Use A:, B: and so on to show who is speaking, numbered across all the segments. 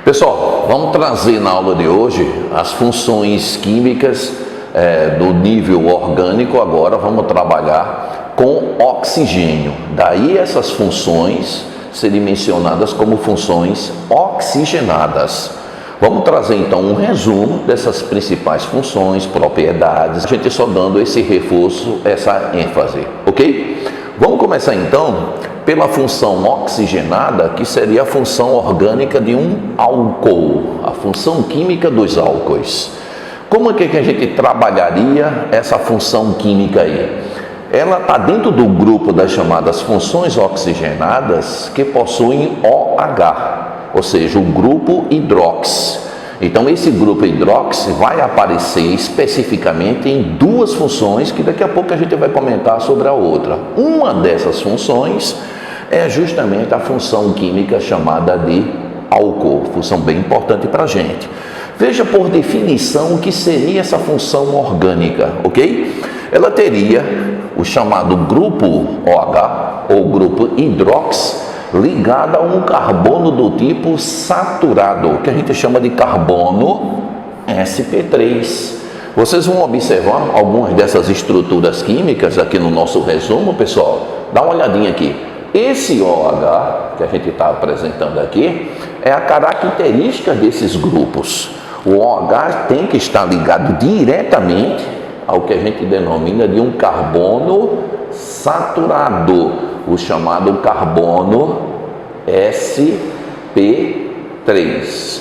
A: Pessoal, vamos trazer na aula de hoje as funções químicas do nível orgânico. Agora vamos trabalhar com oxigênio. Daí essas funções serem mencionadas como funções oxigenadas. Vamos trazer então um resumo dessas principais funções, propriedades, a gente só dando esse reforço, essa ênfase, ok? Vamos começar então pela função oxigenada, que seria a função orgânica de um álcool, a função química dos álcoois. Como é que a gente trabalharia essa função química aí? Ela está dentro do grupo das chamadas funções oxigenadas que possuem OH, ou seja, o grupo hidrox. Então esse grupo hidrox vai aparecer especificamente em duas funções que daqui a pouco a gente vai comentar sobre a outra. Uma dessas funções é justamente a função química chamada de álcool, função bem importante para a gente. Veja por definição o que seria essa função orgânica, ok? Ela teria o chamado grupo OH ou grupo hidrox ligado a um carbono do tipo saturado, que a gente chama de carbono sp3. Vocês vão observar algumas dessas estruturas químicas aqui no nosso resumo, pessoal. Dá uma olhadinha aqui. Esse OH que a gente está apresentando aqui é a característica desses grupos. O OH tem que estar ligado diretamente ao que a gente denomina de um carbono saturado, o chamado carbono sp3.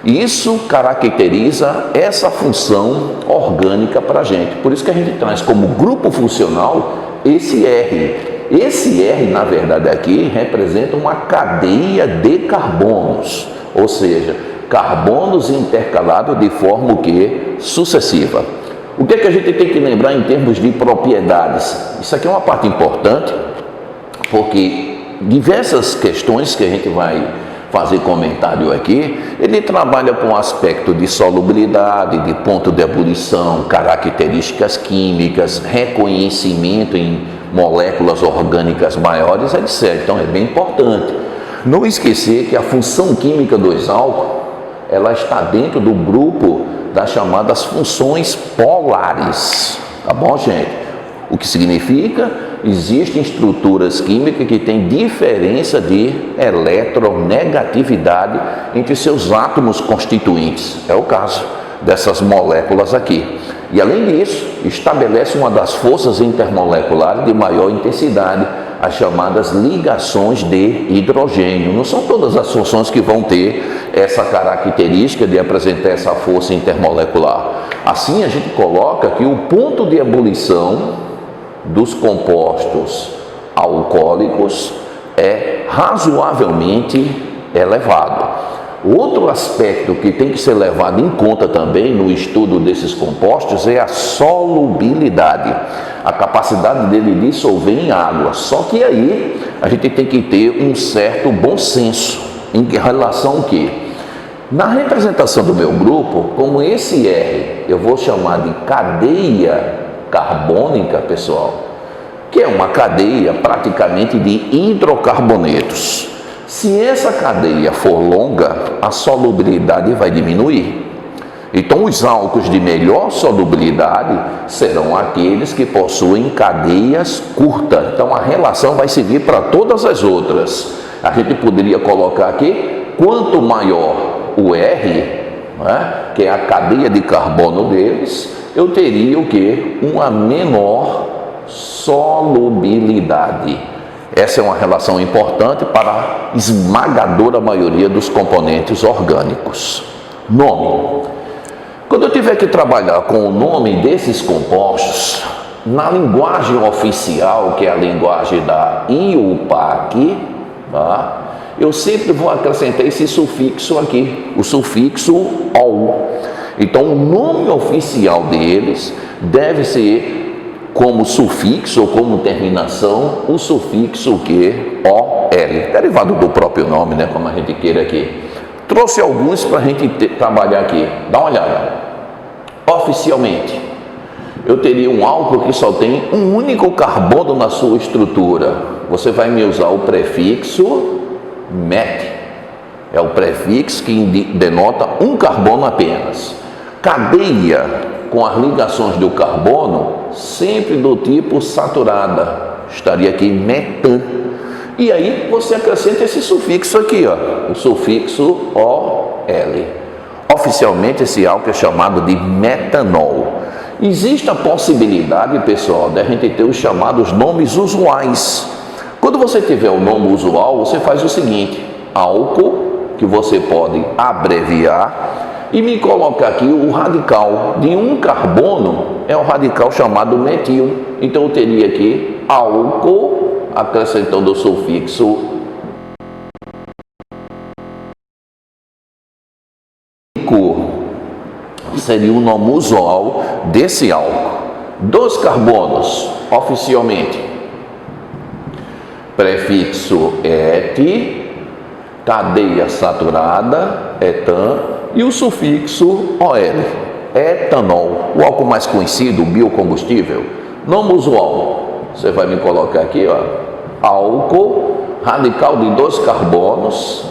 A: Isso caracteriza essa função orgânica para a gente. Por isso que a gente traz como grupo funcional esse R. Esse R, na verdade, aqui representa uma cadeia de carbonos, ou seja, carbonos intercalados de forma o quê? Sucessiva. O que é que a gente tem que lembrar em termos de propriedades? Isso aqui é uma parte importante, porque diversas questões que a gente vai fazer comentário aqui, ele trabalha com o aspecto de solubilidade, de ponto de ebulição, características químicas, reconhecimento em moléculas orgânicas maiores, etc. Então é bem importante. Não esquecer que a função química dos álcools, ela está dentro do grupo das chamadas funções polares, tá bom, gente? O que significa? Existem estruturas químicas que têm diferença de eletronegatividade entre seus átomos constituintes. É o caso dessas moléculas aqui. E além disso, estabelece uma das forças intermoleculares de maior intensidade, as chamadas ligações de hidrogênio. Não são todas as funções que vão ter essa característica de apresentar essa força intermolecular. Assim, a gente coloca que o ponto de ebulição dos compostos alcoólicos é razoavelmente elevado. Outro aspecto que tem que ser levado em conta também no estudo desses compostos é a solubilidade, a capacidade dele dissolver em água. Só que aí a gente tem que ter um certo bom senso em relação ao quê? Na representação do meu grupo, como esse R eu vou chamar de cadeia carbônica, pessoal, que é uma cadeia praticamente de hidrocarbonetos. Se essa cadeia for longa, a solubilidade vai diminuir. Então, os álcools de melhor solubilidade serão aqueles que possuem cadeias curtas. Então, a relação vai seguir para todas as outras. A gente poderia colocar aqui, quanto maior o R, né, que é a cadeia de carbono deles, eu teria o quê? Uma menor solubilidade. Essa é uma relação importante para a esmagadora maioria dos componentes orgânicos. Nome. Quando eu tiver que trabalhar com o nome desses compostos, na linguagem oficial, que é a linguagem da IUPAC, tá? Eu sempre vou acrescentar esse sufixo aqui, o sufixo OL. Então, o nome oficial deles deve ser como sufixo ou como terminação o sufixo que OL, derivado do próprio nome, né, como a gente queira aqui. Trouxe alguns para a gente trabalhar aqui. Dá uma olhada. Oficialmente, eu teria um álcool que só tem um único carbono na sua estrutura. Você vai me usar o prefixo met. É o prefixo que denota um carbono apenas. Cadeia com as ligações do carbono sempre do tipo saturada. Estaria aqui metan. E aí você acrescenta esse sufixo aqui, ó, o sufixo OL. Oficialmente esse álcool é chamado de metanol. Existe a possibilidade, pessoal, de a gente ter os chamados nomes usuais. Quando você tiver o nome usual, você faz o seguinte: álcool, que você pode abreviar, e me colocar aqui o radical de um carbono, é o radical chamado metil. Então eu teria aqui álcool, acrescentando o sufixo seria o nome usual desse álcool. Dos carbonos, oficialmente, prefixo et, cadeia saturada, etan, e o sufixo OL, etanol, o álcool mais conhecido, o biocombustível. Nome usual, você vai me colocar aqui, ó, álcool, radical de 2 carbonos,